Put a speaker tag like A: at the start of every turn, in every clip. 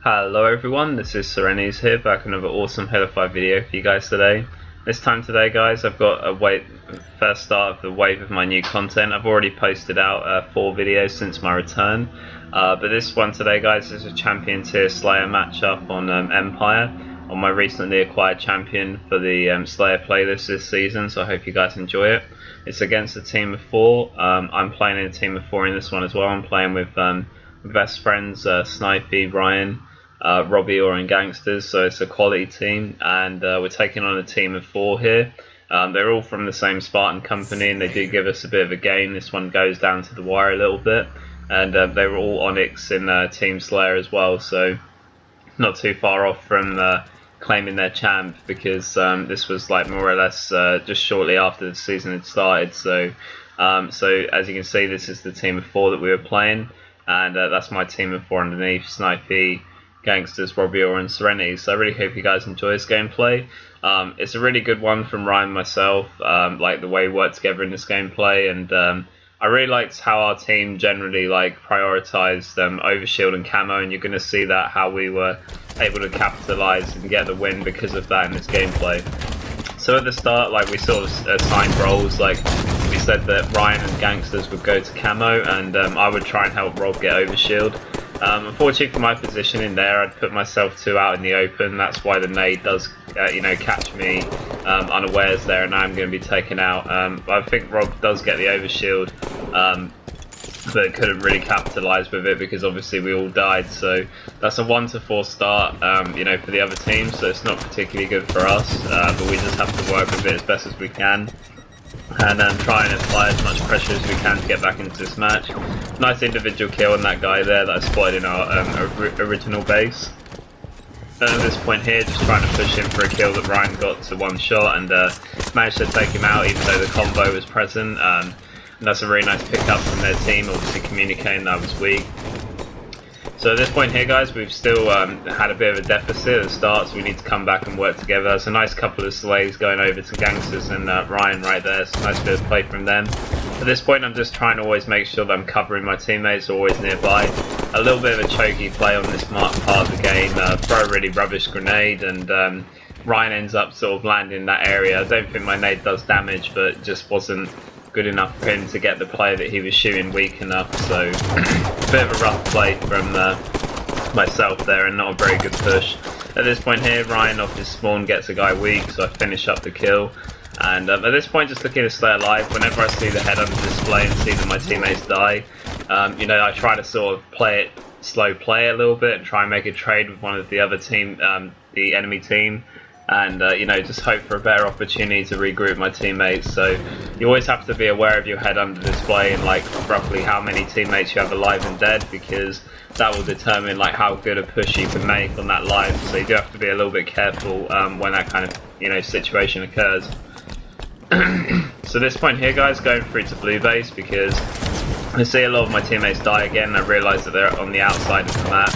A: Hello everyone, this is Serenes here, back with another awesome Halo 5 video for you guys today. This time today guys, I've got a first start of the wave of my new content. I've already posted out 4 videos since my return, but this one today guys is a champion tier Slayer matchup on Empire, on my recently acquired champion for the Slayer playlist this season, so I hope you guys enjoy it. It's against a team of 4, I'm playing in a team of 4 in this one as well. I'm playing with best friends Snipey, Ryan, Robior GanGStaRss, so it's a quality team, and we're taking on a team of 4 here. They're all from the same Spartan company, and they do give us a bit of a game. This one goes down to the wire a little bit, and they were all Onyx in Team Slayer as well, so not too far off from claiming their champ, because this was like more or less just shortly after the season had started. So as you can see, this is the team of 4 that we were playing, and that's my team of 4 underneath: Snipey, GanGStaRss, Robior and Serenity. So I really hope you guys enjoy this gameplay. It's a really good one from Ryan and myself, like the way we work together in this gameplay, and I really liked how our team generally like prioritized overshield and camo, and you're going to see that how we were able to capitalize and get the win because of that in this gameplay. So at the start, like, we sort of assigned roles. Like, we said that Ryan and GanGStaRss would go to camo, and I would try and help Rob get overshield. Unfortunately for my position in there, I'd put myself too out in the open. That's why the nade does, catch me unawares there, and I'm going to be taken out. I think Rob does get the overshield, but couldn't really capitalise with it because obviously we all died. So that's a 1-4 start, for the other team. So it's not particularly good for us, but we just have to work with it as best as we can, and try and apply as much pressure as we can to get back into this match. Nice individual kill on that guy there that I spotted in our original base. And at this point here, just trying to push him for a kill that Ryan got to 1 shot, and managed to take him out even though the combo was present. And that's a really nice pick up from their team, obviously communicating that I was weak. So at this point here guys, we've still had a bit of a deficit at the start, so we need to come back and work together. It's a nice couple of slays going over to GanGStaRss and Ryan right there. It's a nice bit of play from them. At this point I'm just trying to always make sure that I'm covering my teammates, always nearby. A little bit of a choky play on this part of the game, throw a really rubbish grenade, and Ryan ends up sort of landing in that area. I don't think my nade does damage, but it just wasn't good enough for him to get the player that he was shooting weak enough. So a bit of a rough play from myself there, and not a very good push. At this point here, Ryan off his spawn gets a guy weak, so I finish up the kill. And at this point, just looking to stay alive. Whenever I see the head under display and see that my teammates die, I try to sort of slow play a little bit and try and make a trade with one of the other team, the enemy team, and just hope for a better opportunity to regroup my teammates. So you always have to be aware of your head under display and like roughly how many teammates you have alive and dead, because that will determine like how good a push you can make on that life. So you do have to be a little bit careful when that kind of situation occurs. So this point here guys, going through to blue base, because I see a lot of my teammates die again, and I realise that they're on the outside of the map,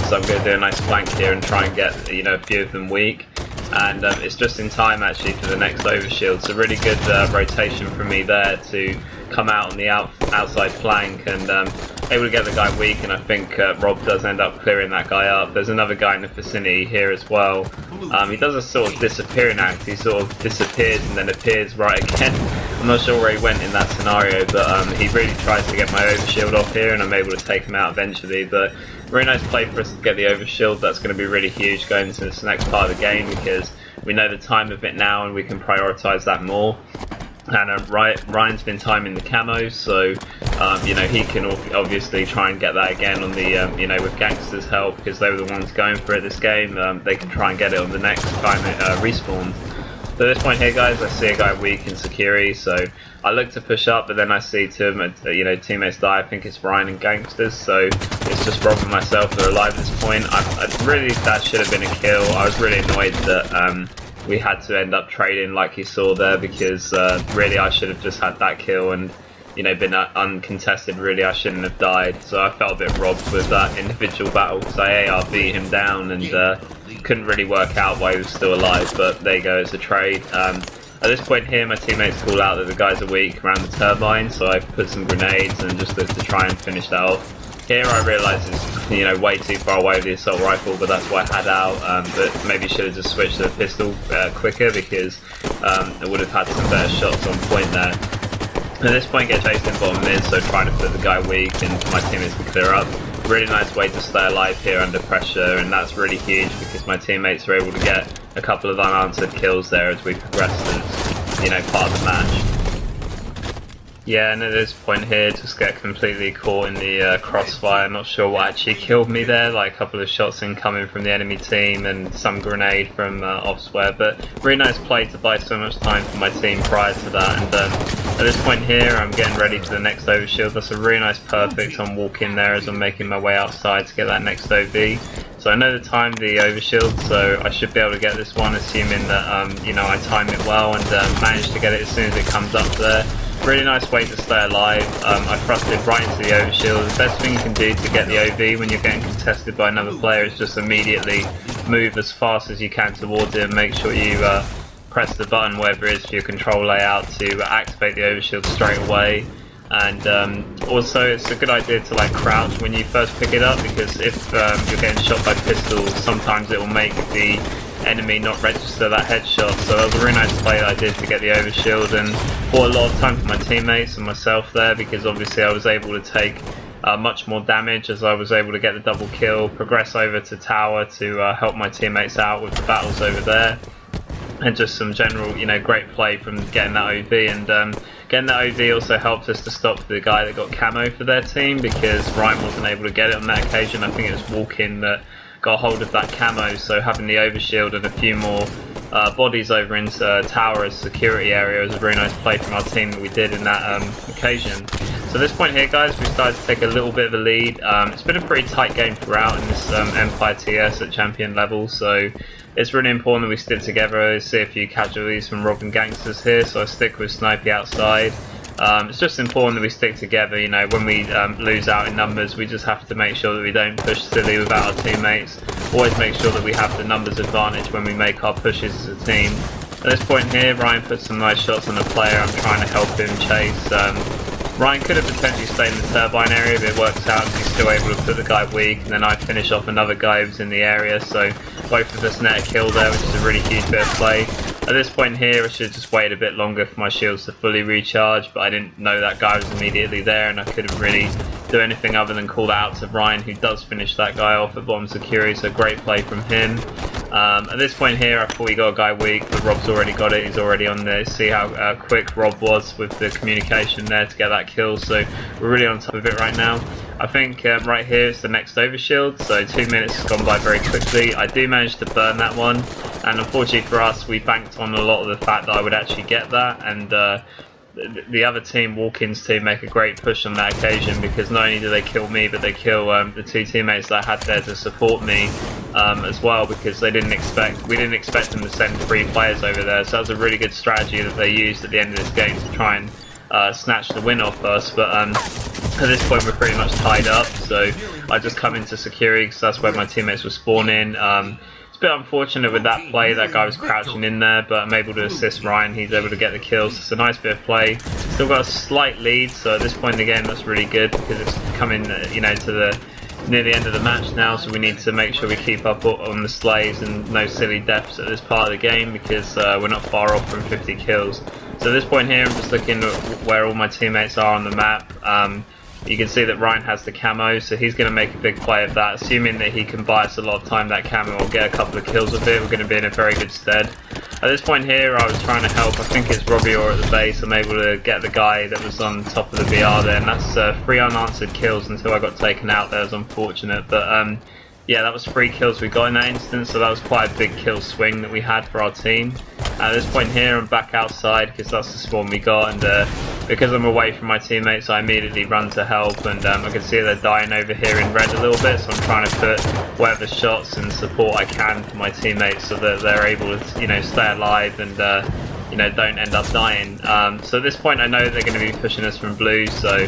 A: so I'm going to do a nice flank here and try and get a few of them weak. And it's just in time actually for the next overshield, so really good rotation from me there to come out on the outside flank and able to get the guy weak, and I think Rob does end up clearing that guy up. There's another guy in the vicinity here as well. He does a sort of disappearing act. He sort of disappears and then appears right again. I'm not sure where he went in that scenario, but he really tries to get my overshield off here, and I'm able to take him out eventually. But very nice play for us to get the overshield. That's going to be really huge going into this next part of the game, because we know the time of it now and we can prioritise that more. And Ryan's been timing the camos, so he can obviously try and get that again on the with GanGStaRss' help, because they were the ones going for it this game. They can try and get it on the next time it respawns. So at this point here guys, I see a guy weak in security, so I look to push up, but then I see two of my teammates die. I think it's Ryan and GanGStaRss, so it's just Rob and myself that are alive at this point. That should have been a kill. I was really annoyed that we had to end up trading like you saw there, because really I should have just had that kill and been uncontested. Really I shouldn't have died, so I felt a bit robbed with that individual battle, because I ARB him down and couldn't really work out why he was still alive. But there you go, it's a trade. At this point here, my teammates call out that the guys are weak around the turbine, so I put some grenades and just look to try and finish that off. Here I realise it's, you know, way too far away with the assault rifle, but that's why I had out. But maybe should have just switched to the pistol quicker, because I would have had some better shots on point there. At this point, get chased in bottom mid, so trying to put the guy weak and for my teammates to clear up. Really nice way to stay alive here under pressure, and that's really huge because my teammates are able to get a couple of unanswered kills there as we progress as, you know, part of the match. Yeah, and at this point here, just get completely caught in the crossfire. Not sure what actually killed me there, like a couple of shots incoming from the enemy team and some grenade from offsquare, but really nice play to buy so much time for my team prior to that. And at this point here, I'm getting ready for the next overshield. That's a really nice perfect on walking there as I'm making my way outside to get that next OV. So I know the time the overshield, so I should be able to get this one, assuming that you know, I time it well and manage to get it as soon as it comes up there. Really nice way to stay alive. I thrusted right into the overshield. The best thing you can do to get the OV when you're getting contested by another player is just immediately move as fast as you can towards it and make sure you press the button, wherever it is for your control layout, to activate the overshield straight away. And also it's a good idea to like crouch when you first pick it up, because if you're getting shot by pistols, sometimes it will make the enemy not register that headshot. So that was a really nice play that I did to get the overshield, and bought a lot of time for my teammates and myself there, because obviously I was able to take much more damage as I was able to get the double kill, progress over to tower to help my teammates out with the battles over there, and just some general, you know, great play from getting that OV. And getting that OV also helped us to stop the guy that got camo for their team, because Ryan wasn't able to get it on that occasion. I think it was Walk-In that got hold of that camo, so having the overshield and a few more bodies over into tower as security area was a very nice play from our team that we did in that occasion. So at this point here, guys, we started to take a little bit of a lead. It's been a pretty tight game throughout in this Empire TS at champion level, so it's really important that we stick together. I see a few casualties from Robior GanGStaRss here, so I stick with Snipey outside. It's just important that we stick together. You know, when we lose out in numbers, we just have to make sure that we don't push silly without our teammates. Always make sure that we have the numbers advantage when we make our pushes as a team. At this point here, Ryan puts some nice shots on the player. I'm trying to help him chase. Ryan could have potentially stayed in the turbine area, but it works out and he's still able to put the guy weak, and then I finish off another guy who's in the area, so both of us net a kill there, which is a really huge bit of play. At this point here, I should have just waited a bit longer for my shields to fully recharge, but I didn't know that guy was immediately there, and I couldn't really do anything other than call that out to Ryan, who does finish that guy off at bottom security, so great play from him. At this point here, I thought he got a guy weak, but Rob's already got it. He's already on there. See how quick Rob was with the communication there to get that kill, so we're really on top of it right now. I think right here is the next overshield, so 2 minutes has gone by very quickly. I do manage to burn that one, and unfortunately for us, we banked on a lot of the fact that I would actually get that, and the other team, Walk-In's team, make a great push on that occasion, because not only do they kill me, but they kill the two teammates that I had there to support me as well, because we didn't expect them to send 3 players over there. So that was a really good strategy that they used at the end of this game to try and snatch the win off us. But at this point we're pretty much tied up, so I just come into security because that's where my teammates were spawning. It's a bit unfortunate with that play, that guy was crouching in there, but I'm able to assist Ryan. He's able to get the kills. It's a nice bit of play. Still got a slight lead, so at this point in the game that's really good, because it's coming you know, to near the end of the match now, so we need to make sure we keep up on the slays and no silly deaths at this part of the game, because we're not far off from 50 kills. So at this point here, I'm just looking at where all my teammates are on the map. You can see that Ryan has the camo, so he's going to make a big play of that. Assuming that he can buy us a lot of time, that camo will get a couple of kills with it. We're going to be in a very good stead. At this point here, I was trying to help. I think it's Robior at the base. I'm able to get the guy that was on top of the VR there, and that's 3 unanswered kills until I got taken out there. It was unfortunate, but yeah, that was 3 kills we got in that instance, so that was quite a big kill swing that we had for our team. At this point here, I'm back outside because that's the spawn we got, and because I'm away from my teammates, I immediately run to help, and I can see they're dying over here in red a little bit, so I'm trying to put whatever shots and support I can for my teammates so that they're able to, you know, stay alive and you know, don't end up dying. So at this point I know they're going to be pushing us from blue, so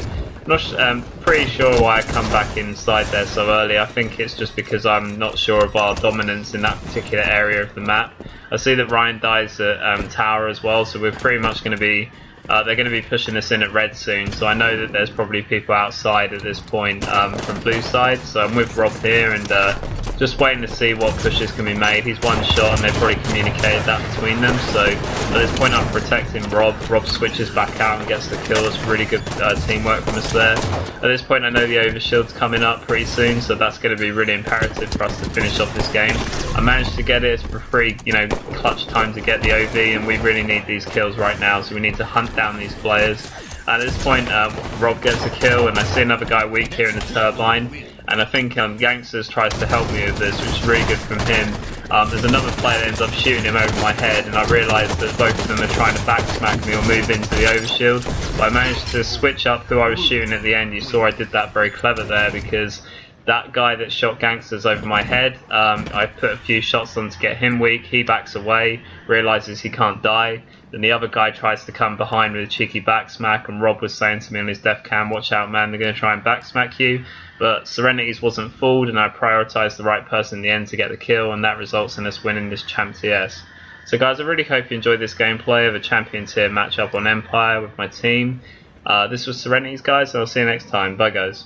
A: I'm pretty sure why I come back inside there so early. I think it's just because I'm not sure of our dominance in that particular area of the map. I see that Ryan dies at tower as well, so we're pretty much going to be They're going to be pushing us in at red soon, so I know that there's probably people outside at this point from blue side. So I'm with Rob here and just waiting to see what pushes can be made. He's one shot and they've probably communicated that between them. So at this point I'm protecting Rob. Rob switches back out and gets the kill. It's really good teamwork from us there. At this point I know the overshield's coming up pretty soon, so that's going to be really imperative for us to finish off this game. I managed to get it for free, you know, clutch time to get the OV, and we really need these kills right now, so we need to hunt down these players. At this point Rob gets a kill and I see another guy weak here in the turbine, and I think GanGStaRss tries to help me with this, which is really good from him. There's another player that ends up shooting him over my head, and I realise that both of them are trying to backsmack me or move into the overshield, but I managed to switch up who I was shooting at the end. You saw I did that very clever there, because that guy that shot GanGStaRss over my head, I put a few shots on to get him weak. He backs away, realises he can't die. Then the other guy tries to come behind with a cheeky backsmack, and Rob was saying to me on his def cam, watch out man, they're going to try and backsmack you. But Serenity's wasn't fooled, and I prioritised the right person in the end to get the kill, and that results in us winning this Champ TS. So guys, I really hope you enjoyed this gameplay of a champion tier matchup on Empire with my team. This was Serenity's guys, and I'll see you next time. Bye guys.